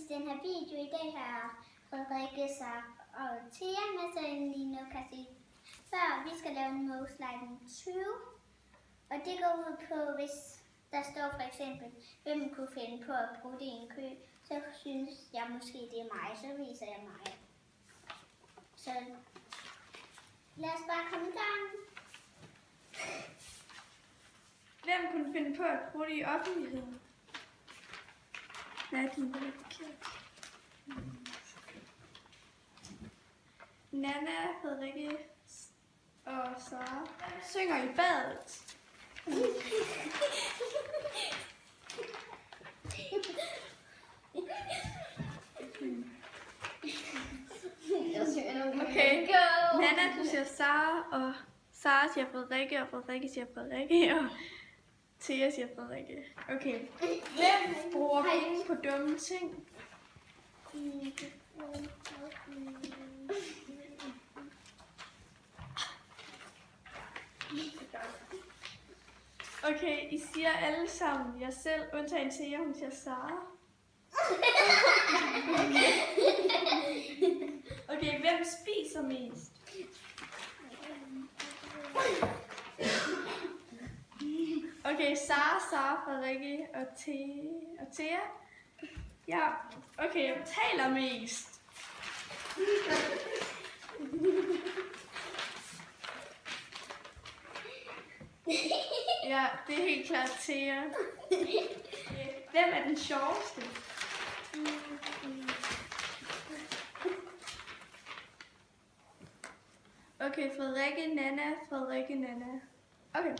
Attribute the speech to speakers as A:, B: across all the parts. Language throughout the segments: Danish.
A: den her video. I dag har Frederikke sagt og Thea med, så I nu kan se før. Vi skal lave en Most Likely 20. Og det går ud på, hvis der står for eksempel, hvem kunne finde på at bruge det i en kø, så synes jeg måske det er mig, så viser jeg mig. Så lad os bare komme i gang.
B: Hvem kunne finde på at bruge det i offentligheden? Nej, det er forkert. Nana, Frederikke og Sara synger i badet. Okay, Nana, du siger Sara, og Sara siger Frederikke, og Frederikke siger Frederikke, og Thea siger Frederikke. Okay. Hvem bruger penge på dumme ting? Okay, I siger alle sammen jer selv, undtagen Thea, hun siger Sara. Okay, hvem spiser mest? Okay, Sara, Frederikke og Thea. Ja, okay, taler mest. Ja, det er helt klart Thea. Hvem er den sjoveste? Okay, Frederikke, Nana. Okay.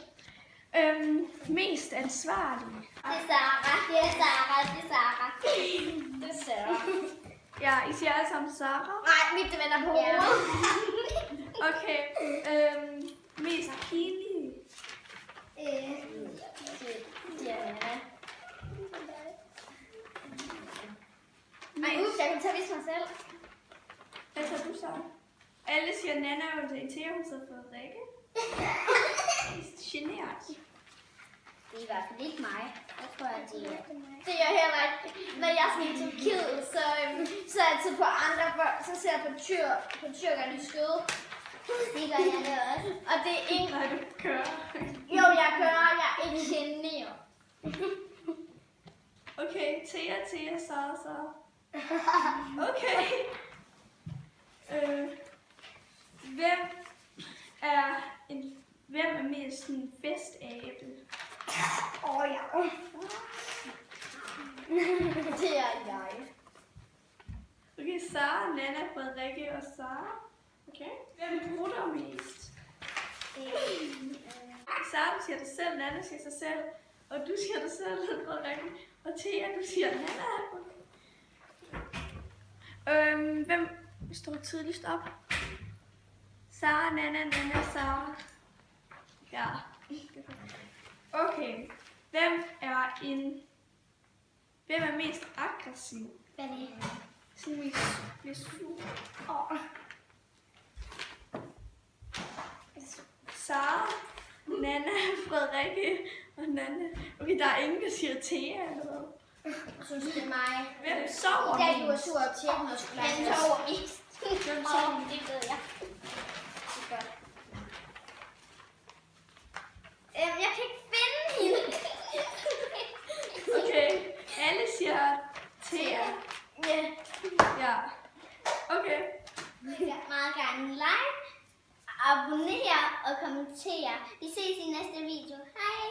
B: Mest ansvarlig.
A: Det er Sara. Det er Sara.
B: Ja, I siger alle sammen Sara.
A: Nej, mit vender på hovedet.
B: Okay. Mest pinlig.
A: Jeg kan tage vist mig selv.
B: Hvad tager du så? Alle siger Nana, og Thea, hun siger Frederikke. Genert.
A: Det er i hvert fald ikke mig. Jeg tror, at det er heller ikke. Når jeg er sådan i Tyrkiet, så er jeg altid på andre folk. Så ser jeg på tyrkernes skøde. Det gør jeg det også. Og det er ikke...
B: Nej, du kører.
A: Jo, jeg kører. Jeg er ikke generet.
B: Okay, Thea, Sara. Okay. Hvem er mest en festabe?
A: Ja. Det er jeg.
B: Okay, Sara, Nana, Frederikke og Sara. Okay. Hvem prutter mest? Sara, du siger dig selv, Nana siger sig selv, og du siger dig selv, Frederikke. Og Thea, du siger Nana. Hvem står tidligst op? Sara, Nana, Sara. Ja. Okay. Hvem er mest aggressiv?
A: Hvad er det?
B: Sådan bliver sur. Sara, Nana, Frederikke og Nana. Okay, der er ingen, der siger Thea eller hvad?
A: Jeg synes, det er mig.
B: Hvem sover
A: I dag
B: mest?
A: du er sur og tjekke noget chokolade. Han sover mest.
B: Hvem sover mest?
A: Det ved jeg. Det er godt. Jeg kan ikke finde hende.
B: Okay, alle siger Thea. Ja. Okay.
A: Jeg vil meget gerne like, abonnere og kommentere. Vi ses i næste video. Hej!